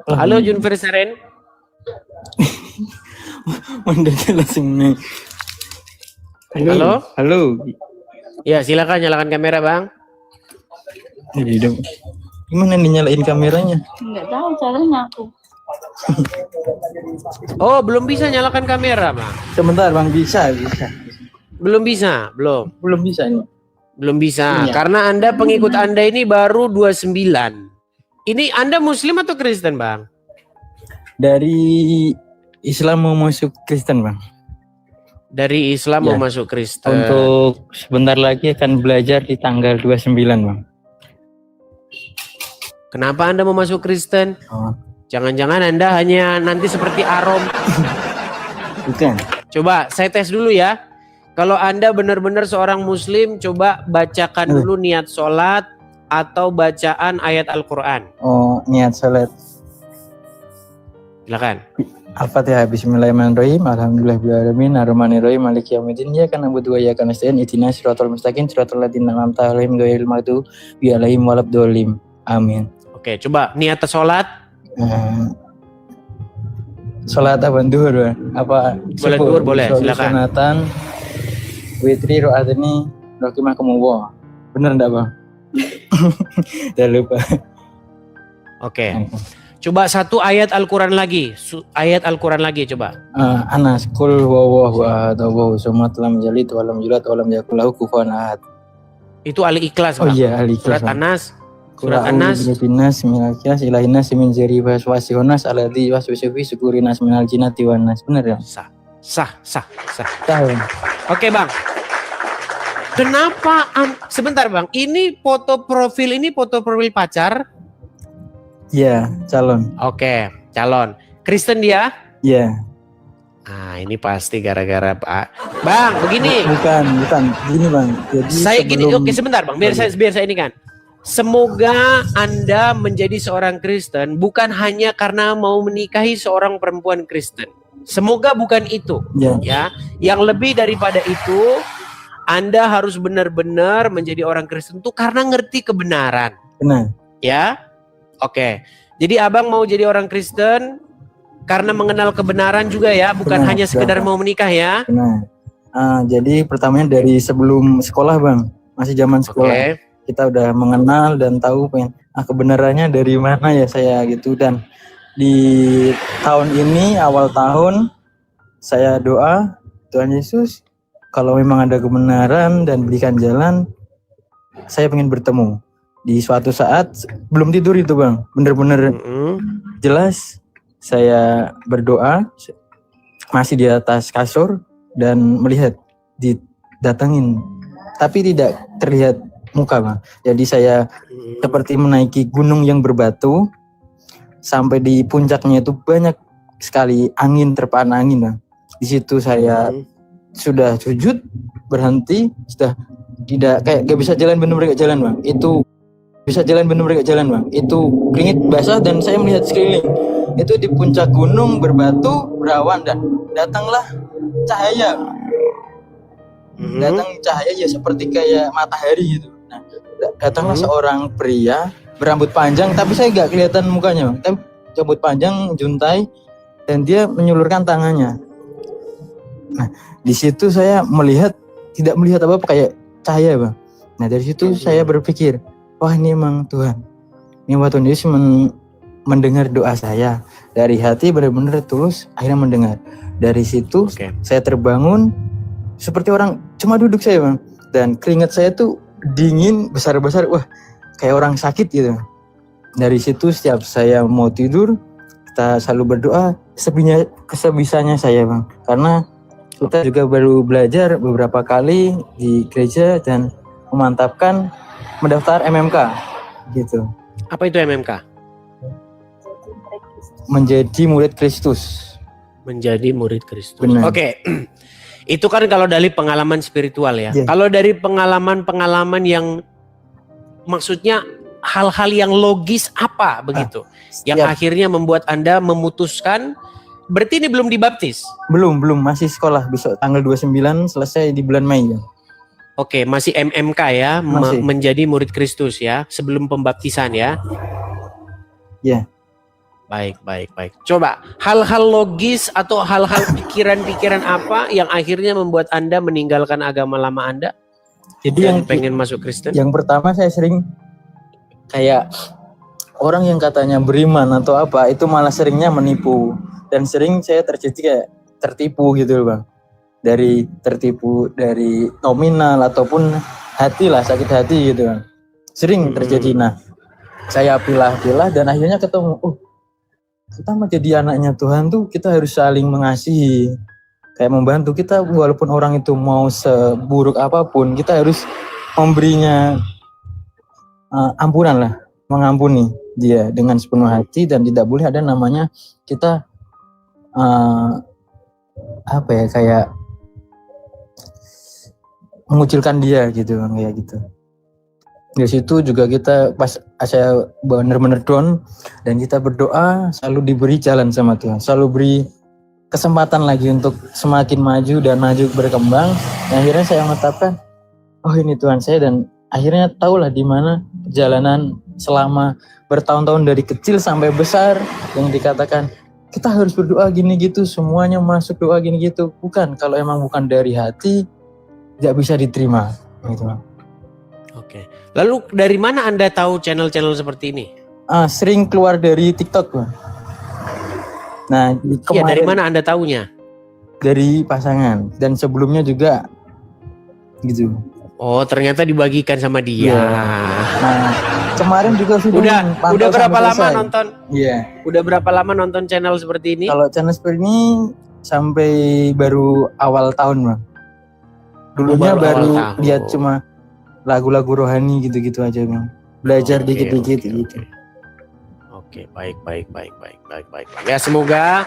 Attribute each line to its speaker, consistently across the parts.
Speaker 1: Halo Junfer Seren. Halo.
Speaker 2: Halo.
Speaker 1: Ya, silakan nyalakan kamera, Bang.
Speaker 2: Gimana nih nyalain kameranya?
Speaker 3: Enggak tahu caranya aku.
Speaker 1: Oh, belum bisa nyalakan kamera, Bang.
Speaker 2: Sebentar, Bang, bisa.
Speaker 1: Belum bisa, belum.
Speaker 2: Belum bisa ini.
Speaker 1: Belum bisa,
Speaker 2: Iya.
Speaker 1: karena Anda pengikut Anda ini baru 29. Ini Anda Muslim atau Kristen, Bang?
Speaker 2: Dari Islam mau masuk Kristen, Bang.
Speaker 1: Dari Islam
Speaker 2: Ya.
Speaker 1: mau masuk Kristen.
Speaker 2: Untuk sebentar lagi akan belajar di tanggal 29, Bang.
Speaker 1: Kenapa Anda mau masuk Kristen?
Speaker 2: Oh,
Speaker 1: Jangan-jangan Anda hanya nanti seperti Arom.
Speaker 2: bukan.
Speaker 1: Coba saya tes dulu ya. Kalau Anda benar-benar seorang Muslim, coba bacakan dulu niat sholat atau bacaan ayat Al-Quran.
Speaker 2: Oh, niat salat.
Speaker 1: Silakan.
Speaker 2: Al-Fatihah. Bismillahirrahmanirrahim. Alhamdulillahirabbil arrahmanirrahim maliki yaumiddin. Iyyaka na'budu wa iyyaka nasta'in. Ihdinas siratal mustaqim siratal ladzina an'amta 'alaihim ghairil maghdubi 'alaihim waladdallin. Amin.
Speaker 1: Oke, coba niat sholat.
Speaker 2: Salat apa duhur, Bang? Apa
Speaker 1: Boleh
Speaker 2: subuh?
Speaker 1: duhur, boleh, silakan.
Speaker 2: Sunatan witri ro'atini rokimakumullah. Bener enggak, Bang? Udah lupa.
Speaker 1: Oke. Coba satu ayat Al-Quran lagi. Ayat Al-Quran lagi coba.
Speaker 2: Anas kul huwallahu ahad Allahu samad lam yalid wa lam yulad wa lam yakul lahu kufuwan ahad.
Speaker 1: Itu Ali Ikhlas,
Speaker 2: Oh
Speaker 1: Bang.
Speaker 2: iya, Al-Ikhlas.
Speaker 1: Surat Anas. Surat Anas.
Speaker 2: Binas minakias ilahinas min zari waswasihonas alladzi waswisu fi sukurinas minal jinnati wan nas. Bener ya?
Speaker 1: Sah.
Speaker 2: Tahu.
Speaker 1: Oke, Bang. Kenapa sebentar, Bang. Ini foto profil pacar?
Speaker 2: Iya, calon.
Speaker 1: Oke, calon. Kristen dia?
Speaker 2: Iya.
Speaker 1: Ah, ini pasti gara-gara Pak. Bang, begini.
Speaker 2: Bukan. Gini, Bang. Jadi
Speaker 1: Saya gini,
Speaker 2: sebelum-
Speaker 1: oke sebentar, Bang. Biar saya ini kan. Semoga Anda menjadi seorang Kristen bukan hanya karena mau menikahi seorang perempuan Kristen. Semoga bukan itu,
Speaker 2: Iya.
Speaker 1: ya. Yang lebih daripada itu, Anda harus benar-benar menjadi orang Kristen itu karena ngerti kebenaran,
Speaker 2: Benar.
Speaker 1: ya. Oke. Jadi Abang mau jadi orang Kristen karena mengenal kebenaran juga ya, bukan
Speaker 2: Benar,
Speaker 1: hanya sekedar
Speaker 2: Bapak.
Speaker 1: mau menikah ya.
Speaker 2: Benar. Jadi pertamanya dari sebelum sekolah, Bang. Masih zaman sekolah.
Speaker 1: Oke.
Speaker 2: Kita udah mengenal dan tahu kebenarannya dari mana ya saya gitu. Dan di tahun ini awal tahun saya doa, Tuhan Yesus kalau memang ada kebenaran dan berikan jalan, saya pengen bertemu di suatu saat. Belum tidur itu, Bang, bener-bener jelas. Saya berdoa masih di atas kasur dan melihat didatangin, tapi tidak terlihat muka, Bang. Jadi saya seperti menaiki gunung yang berbatu. Sampai di puncaknya itu banyak sekali angin, terpaan angin, Bang. Di situ saya sudah sujud, berhenti, sudah tidak kayak gak bisa jalan, benar-benar gak jalan, Bang. Itu bisa jalan, benar-benar gak jalan, Bang. Itu keringet basah dan saya melihat sekeliling. Itu di puncak gunung berbatu, berawan, dan datanglah cahaya. Datang cahaya ya seperti kayak matahari gitu. Nah, datanglah seorang pria berambut panjang, tapi saya nggak kelihatan mukanya, Bang. Tapi rambut panjang, juntai, dan dia menyulurkan tangannya. Nah, di situ saya tidak melihat apa-apa, kayak cahaya, Bang. Nah, dari situ saya berpikir, wah ini emang Tuhan. Ini Tuhan Yesus mendengar doa saya. Dari hati benar-benar tulus, akhirnya mendengar. Dari situ saya terbangun seperti orang cuma duduk saya, Bang. Dan keringat saya tuh dingin, besar-besar, wah kayak orang sakit gitu. Dari situ setiap saya mau tidur, kita selalu berdoa sebisanya saya, Bang. Karena kita juga baru belajar beberapa kali di gereja dan memantapkan mendaftar MMK gitu.
Speaker 1: Apa itu MMK?
Speaker 2: Menjadi murid Kristus.
Speaker 1: Menjadi murid Kristus.
Speaker 2: Benar.
Speaker 1: Oke. Itu kan kalau dari pengalaman spiritual ya.
Speaker 2: Yeah.
Speaker 1: Kalau dari pengalaman yang maksudnya hal-hal yang logis apa begitu? Yang akhirnya membuat Anda memutuskan, berarti ini belum dibaptis?
Speaker 2: Belum, masih sekolah. Besok tanggal 29 selesai di bulan Mei ya.
Speaker 1: Oke, masih MMK ya, menjadi murid Kristus ya, sebelum pembaptisan ya.
Speaker 2: Ya.
Speaker 1: Baik, baik, baik. Coba hal-hal logis atau hal-hal pikiran-pikiran apa yang akhirnya membuat Anda meninggalkan agama lama Anda
Speaker 2: Jadi
Speaker 1: dan
Speaker 2: yang
Speaker 1: pengen masuk Kristen?
Speaker 2: yang pertama saya sering kayak orang yang katanya beriman atau apa itu malah seringnya menipu, dan sering saya tertipu gitu loh Bang. Tertipu dari nominal ataupun hati lah, sakit hati gitu Bang. Sering terjadi. Nah, saya pilah-pilah dan akhirnya ketemu, kita mau jadi anaknya Tuhan tuh kita harus saling mengasihi, kayak membantu. Kita walaupun orang itu mau seburuk apapun, kita harus memberinya ampunan lah, mengampuni dia dengan sepenuh hati, dan tidak boleh ada namanya kita kayak mengucilkan dia gitu Bang, kayak gitu. Di situ juga kita pas saya benar-benar down dan kita berdoa, selalu diberi jalan sama Tuhan, selalu beri kesempatan lagi untuk semakin maju dan maju berkembang. Dan akhirnya saya menetapkan, ini Tuhan saya, dan akhirnya tahulah di mana perjalanan selama bertahun-tahun dari kecil sampai besar yang dikatakan kita harus berdoa gini gitu, semuanya masuk doa gini gitu. Bukan, kalau emang bukan dari hati tidak bisa diterima gitu.
Speaker 1: Oke. Lalu dari mana Anda tahu channel-channel seperti ini?
Speaker 2: Sering keluar dari TikTok, Bang. Nah,
Speaker 1: Iya, dari mana Anda tahunya?
Speaker 2: Dari pasangan, dan sebelumnya juga gitu.
Speaker 1: Oh, ternyata dibagikan sama dia.
Speaker 2: Nah, kemarin juga
Speaker 1: udah berapa lama nonton?
Speaker 2: Iya.
Speaker 1: Udah berapa lama nonton channel seperti ini?
Speaker 2: Kalau channel seperti ini sampai baru awal tahun, Bang. Dulunya baru lihat cuma lagu-lagu rohani gitu-gitu aja, Bang. Belajar dikit-dikit gitu.
Speaker 1: Oke, baik. Ya, semoga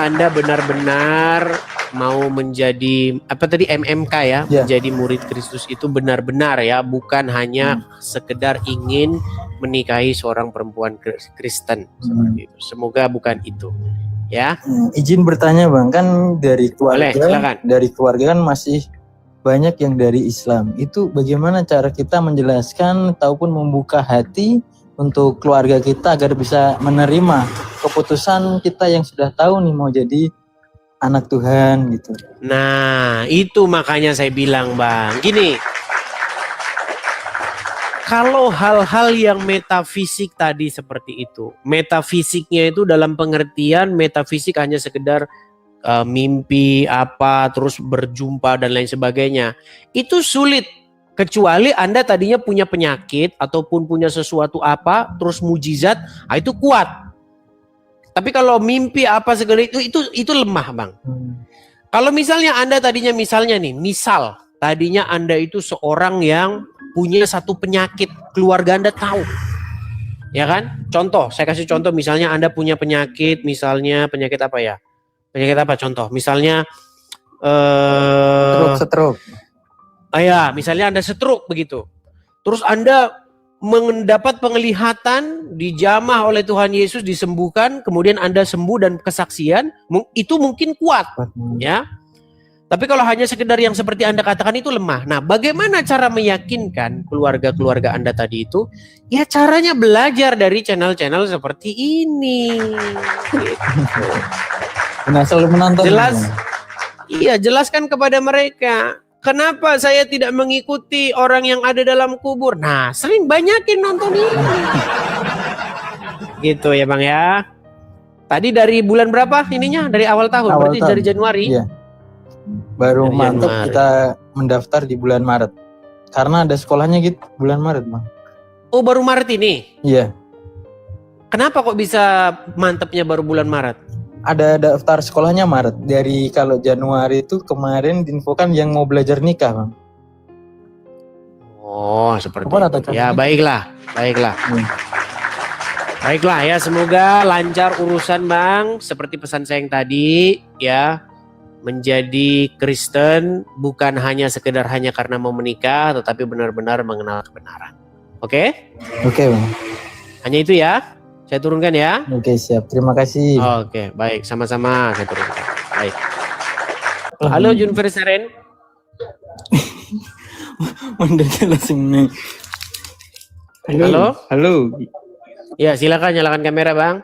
Speaker 1: Anda benar-benar mau menjadi MMK ya, menjadi murid Kristus itu benar-benar ya, bukan hanya sekedar ingin menikahi seorang perempuan Kristen seperti itu. Semoga bukan itu. Ya.
Speaker 2: Izin bertanya, Bang, kan dari keluarga, kan masih banyak yang dari Islam. Itu bagaimana cara kita menjelaskan ataupun membuka hati untuk keluarga kita agar bisa menerima keputusan kita yang sudah tahu nih mau jadi anak Tuhan gitu.
Speaker 1: Nah, itu makanya saya bilang, Bang, gini. Kalau hal-hal yang metafisik tadi seperti itu, metafisiknya itu dalam pengertian metafisik hanya sekedar mimpi apa, terus berjumpa dan lain sebagainya. Itu sulit, kecuali Anda tadinya punya penyakit ataupun punya sesuatu apa, terus mujizat, itu kuat. Tapi kalau mimpi apa segala itu lemah, Bang. Kalau misalnya Anda tadinya tadinya Anda itu seorang yang punya satu penyakit, keluarga Anda tahu. Ya kan? Contoh, saya kasih contoh, misalnya Anda punya penyakit, misalnya penyakit apa ya? Penyakit apa contoh? Misalnya
Speaker 2: stroke.
Speaker 1: Ya, misalnya Anda stroke begitu. Terus Anda mendapat penglihatan, dijamah oleh Tuhan Yesus, disembuhkan, kemudian Anda sembuh dan kesaksian, itu mungkin kuat, ya. Tapi kalau hanya sekedar yang seperti Anda katakan itu lemah. Nah, bagaimana cara meyakinkan keluarga-keluarga Anda tadi itu? Ya, caranya belajar dari channel-channel seperti ini. Gitu.
Speaker 2: Nah, selalu menonton.
Speaker 1: Jelaskan kepada mereka. Kenapa saya tidak mengikuti orang yang ada dalam kubur? Nah, sering banyakin nonton ini. Gitu ya, Bang ya. Tadi dari bulan berapa ininya? Dari awal tahun, berarti dari Januari.
Speaker 2: Iya. Baru mantap kita mendaftar di bulan Maret. Karena ada sekolahnya gitu bulan Maret, Bang.
Speaker 1: Oh, baru Maret ini?
Speaker 2: Iya.
Speaker 1: Kenapa kok bisa mantapnya baru bulan Maret?
Speaker 2: Ada daftar sekolahnya Maret. Dari kalau Januari itu kemarin diinfokan yang mau belajar nikah, Bang.
Speaker 1: Oh, seperti itu. Ya, baiklah. Baiklah ya, semoga lancar urusan, Bang. Seperti pesan saya yang tadi, ya. Menjadi Kristen bukan hanya sekedar hanya karena mau menikah, tetapi benar-benar mengenal kebenaran. Oke?
Speaker 2: Oke, Bang.
Speaker 1: Hanya itu ya. Saya turunkan ya.
Speaker 2: Oke, siap. Terima kasih.
Speaker 1: Oke, baik. Sama-sama saya turunkan. Baik. Halo Jun Versaren.
Speaker 2: Mendadak langsung nih.
Speaker 1: Halo. Ya, silakan nyalakan kamera, Bang.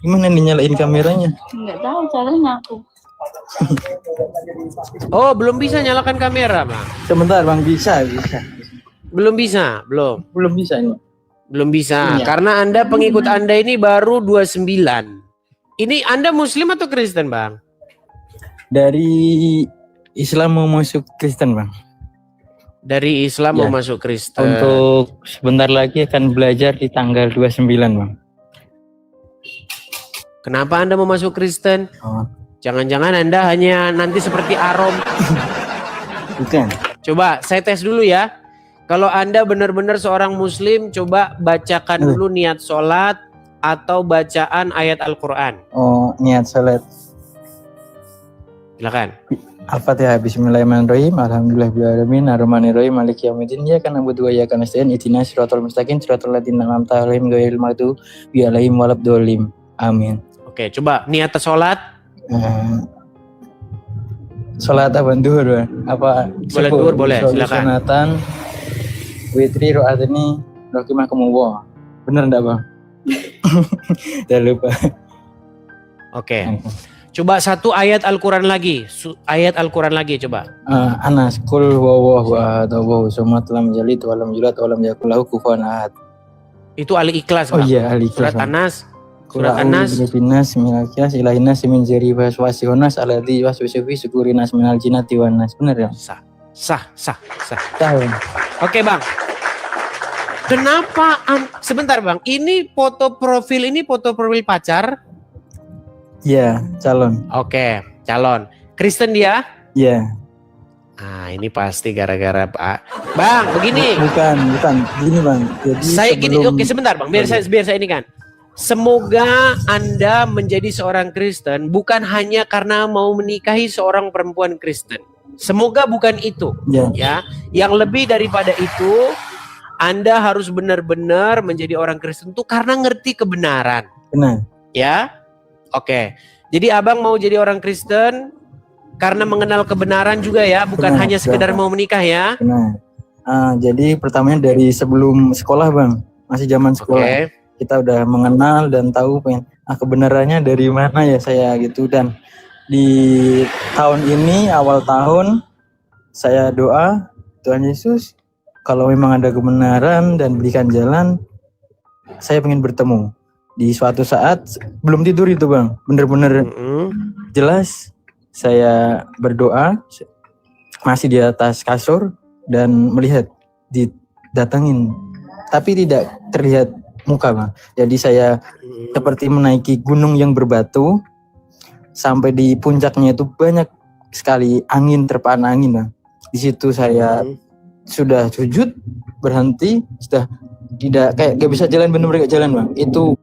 Speaker 2: Gimana nih nyalain kameranya?
Speaker 3: Nggak tahu caranya aku.
Speaker 1: Oh, belum bisa nyalakan kamera, Bang.
Speaker 2: Sebentar Bang, bisa.
Speaker 1: Belum bisa, belum.
Speaker 2: Belum bisa ini.
Speaker 1: Belum bisa.
Speaker 2: Iya.
Speaker 1: Karena Anda pengikut Anda ini baru 29. Ini Anda Muslim atau Kristen, Bang?
Speaker 2: Dari Islam mau masuk Kristen Bang.
Speaker 1: Dari Islam mau
Speaker 2: Ya.
Speaker 1: masuk Kristen.
Speaker 2: Untuk sebentar lagi akan belajar di tanggal 29 Bang.
Speaker 1: Kenapa Anda mau masuk Kristen?
Speaker 2: Oh,
Speaker 1: Jangan-jangan Anda hanya nanti seperti Arom.
Speaker 2: bukan.
Speaker 1: Coba saya tes dulu ya. Kalau Anda benar-benar seorang Muslim, coba bacakan dulu niat sholat atau bacaan ayat Al-Quran.
Speaker 2: Oh, niat salat.
Speaker 1: Silakan.
Speaker 2: Al-Fatihah. Bismillahirrahmanirrahim. Alhamdulillahirrahmanirrahim. Ar-Rahmanirrahim. Maliki yaumiddin. Iyyaka na'budu wa iyyaka nasta'in. Ihdinas siratal mustaqim. Siratal ladzina an'amta 'alaihim ghairil maghdubi 'alaihim waladdallin. Amin.
Speaker 1: Oke, coba niat sholat.
Speaker 2: Salat apa duhur Bang? Apa
Speaker 1: Boleh
Speaker 2: subuh?
Speaker 1: duhur, boleh, silakan.
Speaker 2: Sunatan witri ro'atini rohimah kumuwa. Bener enggak Bang? Jangan lupa.
Speaker 1: Oke. Coba satu ayat Al-Quran lagi. Ayat Al-Quran lagi coba.
Speaker 2: Anas kul huwallahu ahad Allahu samad lam yalid wa lam yulad wa lam yakul lahu kufuwan ahad.
Speaker 1: Itu Al-Ikhlas,
Speaker 2: Oh
Speaker 1: Bang.
Speaker 2: iya,
Speaker 1: Surat
Speaker 2: Al-Ikhlas.
Speaker 1: Anas. Surat Anas.
Speaker 2: Binas minakias ilahinas min jari waswasihonas alladzi waswisu fi sukurinas minal jinnati wan nas. Bener ya?
Speaker 1: Sah.
Speaker 2: Tahu.
Speaker 1: Oke, Bang. Kenapa sebentar, Bang. Ini foto profil pacar?
Speaker 2: Iya, calon.
Speaker 1: Oke, calon. Kristen dia?
Speaker 2: Iya.
Speaker 1: Ah, ini pasti gara-gara Pak. Bang, begini.
Speaker 2: Bukan. Gini Bang. Jadi
Speaker 1: Saya gini,
Speaker 2: sebelum-
Speaker 1: oke sebentar, Bang. Biar saya ini kan. Semoga Anda menjadi seorang Kristen bukan hanya karena mau menikahi seorang perempuan Kristen. Semoga bukan itu,
Speaker 2: Ya.
Speaker 1: ya. Yang lebih daripada itu, Anda harus benar-benar menjadi orang Kristen itu karena ngerti kebenaran,
Speaker 2: Benar.
Speaker 1: ya. Oke. Jadi Abang mau jadi orang Kristen karena mengenal kebenaran juga ya, bukan
Speaker 2: Benar,
Speaker 1: hanya sekedar
Speaker 2: benar.
Speaker 1: mau menikah ya.
Speaker 2: Benar. Jadi pertamanya dari sebelum sekolah Bang, masih zaman sekolah.
Speaker 1: Oke.
Speaker 2: Kita udah mengenal dan tahu kebenarannya dari mana ya saya gitu. Dan di tahun ini awal tahun saya doa Tuhan Yesus, kalau memang ada kebenaran dan berikan jalan, saya pengen bertemu. Di suatu saat belum tidur itu Bang, bener-bener jelas saya berdoa masih di atas kasur dan melihat didatengin, tapi tidak terlihat muka Bang. Jadi saya seperti menaiki gunung yang berbatu, sampai di puncaknya itu banyak sekali angin, terpaan angin Bang. Di situ saya sudah sujud, berhenti, sudah tidak kayak gak bisa jalan bener-bener gak jalan Bang. Itu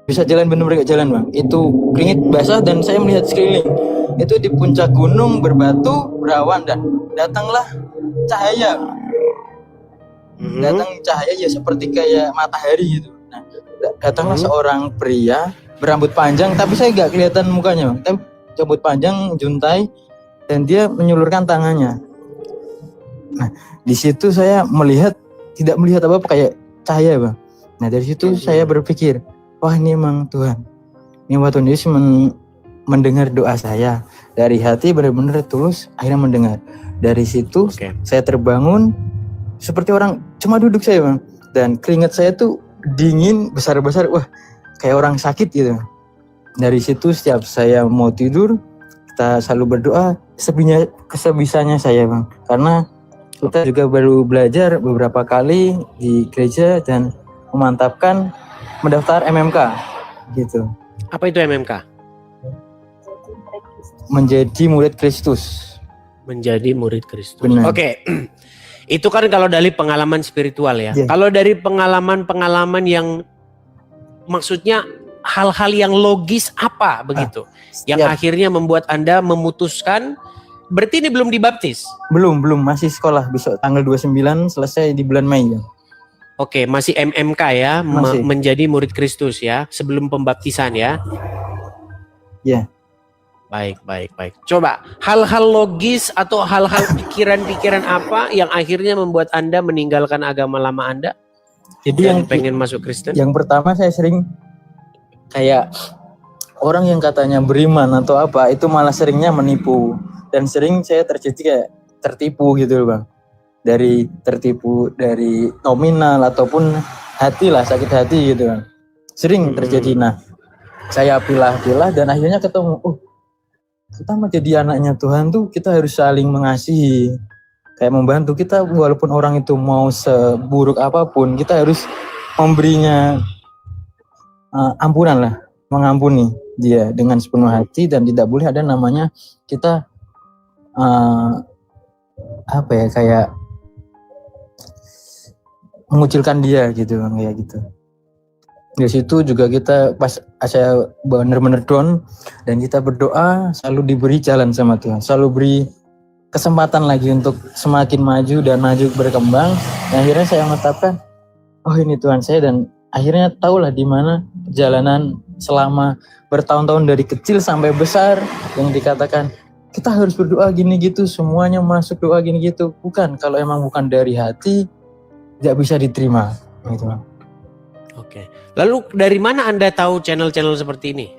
Speaker 2: bisa jalan bener-bener gak jalan Bang. Itu keringet basah dan saya melihat sekeliling. Itu di puncak gunung berbatu, berawan dan datanglah cahaya. Datang cahaya ya seperti kayak matahari gitu. Nah, datanglah seorang pria berambut panjang, tapi saya gak kelihatan mukanya Bang. Tapi rambut panjang, juntai, dan dia menyulurkan tangannya. Nah, di situ saya tidak melihat apa-apa, kayak cahaya Bang. Nah, dari situ saya berpikir, wah ini emang Tuhan. Ini Tuhan Yesus mendengar doa saya. Dari hati benar-benar tulus, akhirnya mendengar. Dari situ saya terbangun seperti orang cuma duduk saya Bang. Dan keringat saya tuh dingin, besar-besar, wah kayak orang sakit gitu. Dari situ setiap saya mau tidur, kita selalu berdoa sebisanya saya Bang. Karena kita juga baru belajar beberapa kali di gereja dan memantapkan mendaftar MMK gitu.
Speaker 1: Apa itu MMK?
Speaker 2: Menjadi murid Kristus.
Speaker 1: Menjadi murid Kristus.
Speaker 2: Benar.
Speaker 1: Oke. Itu kan kalau dari pengalaman spiritual ya.
Speaker 2: Yeah.
Speaker 1: Kalau dari pengalaman yang maksudnya hal-hal yang logis apa begitu? Yang akhirnya membuat Anda memutuskan, berarti ini belum dibaptis?
Speaker 2: Belum, masih sekolah, besok tanggal 29 selesai di bulan Mei ya.
Speaker 1: Oke, masih MMK ya, menjadi murid Kristus ya, sebelum pembaptisan ya.
Speaker 2: Ya.
Speaker 1: Baik. Coba hal-hal logis atau hal-hal pikiran-pikiran apa yang akhirnya membuat Anda meninggalkan agama lama Anda?
Speaker 2: Jadi
Speaker 1: yang pengen masuk Kristen?
Speaker 2: Yang pertama saya sering kayak orang yang katanya beriman atau apa itu malah seringnya menipu, dan sering saya tertipu gitu loh Bang. Dari tertipu dari nominal ataupun hati lah, sakit hati gitu kan. Sering terjadi. Nah, saya pilah-pilah dan akhirnya ketemu, kita mau jadi anaknya Tuhan tuh kita harus saling mengasihi. Kayak membantu kita walaupun orang itu mau seburuk apapun, kita harus memberinya ampunan lah, mengampuni dia dengan sepenuh hati, dan tidak boleh ada namanya kita kayak mengucilkan dia gitu, kayak gitu. Di situ juga kita pas saya benar-benar down dan kita berdoa, selalu diberi jalan sama Tuhan, selalu beri kesempatan lagi untuk semakin maju dan maju berkembang. Dan akhirnya saya menetapkan, ini Tuhan saya, dan akhirnya tahulah di mana perjalanan selama bertahun-tahun dari kecil sampai besar yang dikatakan kita harus berdoa gini gitu, semuanya masuk doa gini gitu. Bukan, kalau emang bukan dari hati tidak bisa diterima gitu.
Speaker 1: Oke. Lalu dari mana Anda tahu channel-channel seperti ini?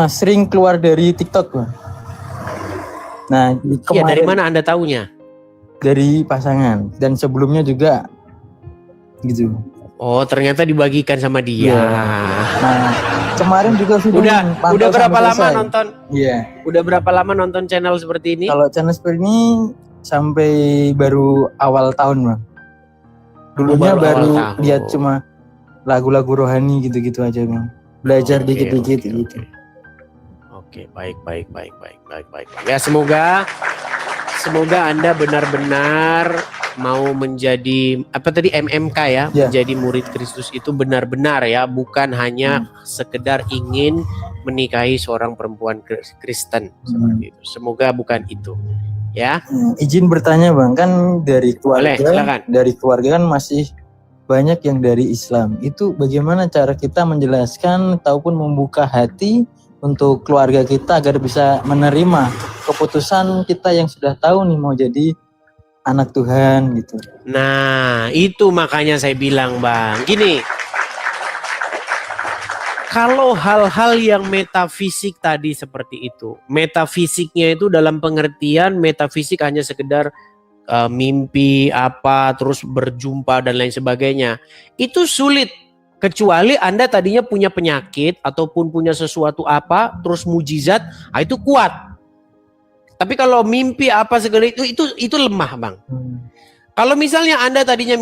Speaker 2: Sering keluar dari TikTok, Bang. Nah,
Speaker 1: iya, dari mana Anda tahunya?
Speaker 2: Dari pasangan, dan sebelumnya juga gitu.
Speaker 1: Oh, ternyata dibagikan sama dia.
Speaker 2: Nah, kemarin juga
Speaker 1: udah berapa lama nonton?
Speaker 2: Iya.
Speaker 1: Udah berapa lama nonton channel seperti ini?
Speaker 2: Kalau channel seperti ini sampai baru awal tahun, Bang. Dulunya baru lihat cuma lagu-lagu rohani gitu-gitu aja, Bang. Belajar dikit-dikit gitu.
Speaker 1: Oke, baik. Ya, semoga Anda benar-benar mau menjadi MMK ya, menjadi murid Kristus itu benar-benar ya, bukan hanya sekedar ingin menikahi seorang perempuan Kristen seperti itu. Semoga bukan itu. Ya.
Speaker 2: Izin bertanya, Bang, kan dari keluarga, kan masih banyak yang dari Islam. Itu bagaimana cara kita menjelaskan ataupun membuka hati untuk keluarga kita agar bisa menerima keputusan kita yang sudah tahu nih mau jadi anak Tuhan gitu.
Speaker 1: Nah, itu makanya saya bilang, Bang, gini. Kalau hal-hal yang metafisik tadi seperti itu, metafisiknya itu dalam pengertian metafisik hanya sekedar mimpi apa, terus berjumpa dan lain sebagainya. Itu sulit. Kecuali Anda tadinya punya penyakit ataupun punya sesuatu apa, terus mujizat, itu kuat. Tapi kalau mimpi apa segala itu lemah, Bang. Kalau misalnya Anda tadinya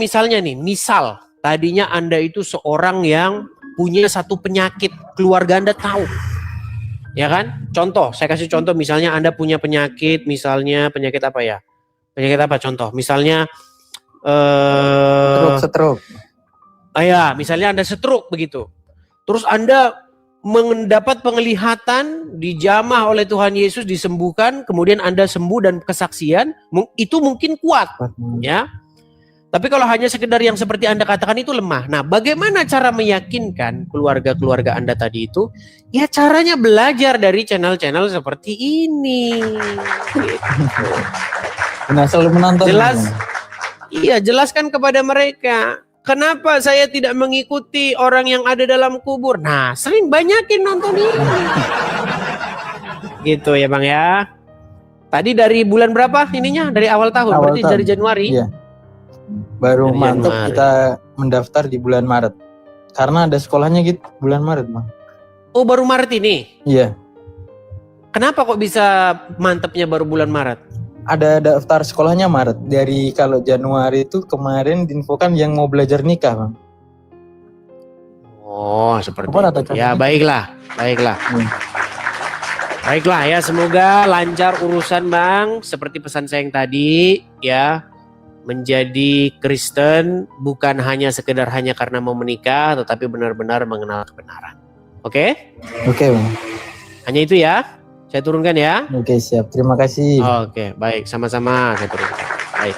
Speaker 1: tadinya Anda itu seorang yang punya satu penyakit, keluarga Anda tahu. Ya kan? Contoh, saya kasih contoh, misalnya Anda punya penyakit, misalnya penyakit apa ya? Penyakit apa contoh? Misalnya
Speaker 2: stroke.
Speaker 1: Ya, misalnya Anda stroke begitu. Terus Anda mendapat penglihatan, dijamah oleh Tuhan Yesus, disembuhkan, kemudian Anda sembuh dan kesaksian, itu mungkin kuat, ya. Tapi kalau hanya sekedar yang seperti Anda katakan itu lemah. Nah, bagaimana cara meyakinkan keluarga-keluarga Anda tadi itu? Ya, caranya belajar dari channel-channel seperti ini. Gitu.
Speaker 2: Nah, selalu menonton.
Speaker 1: Jelaskan kepada mereka. Kenapa saya tidak mengikuti orang yang ada dalam kubur? Nah, sering banyakin nonton ini. Gitu ya, Bang ya. Tadi dari bulan berapa ininya? Dari awal tahun, berarti dari Januari?
Speaker 2: Iya. Baru mantap kita mendaftar di bulan Maret. Karena ada sekolahnya gitu bulan Maret, Bang.
Speaker 1: Oh, baru Maret ini?
Speaker 2: Iya.
Speaker 1: Kenapa kok bisa mantapnya baru bulan Maret?
Speaker 2: Ada daftar sekolahnya Maret. Dari kalau Januari itu kemarin diinfokan yang mau belajar nikah, Bang.
Speaker 1: Oh, seperti itu. Ya, baiklah. Baiklah ya, semoga lancar urusan, Bang. Seperti pesan saya yang tadi, ya. Menjadi Kristen bukan hanya sekedar hanya karena mau menikah, tetapi benar-benar mengenal kebenaran. Oke?
Speaker 2: Oke, Bang.
Speaker 1: Hanya itu ya. Saya turunkan ya.
Speaker 2: Oke, siap. Terima kasih.
Speaker 1: Oke, baik. Sama-sama saya turunkan. Baik.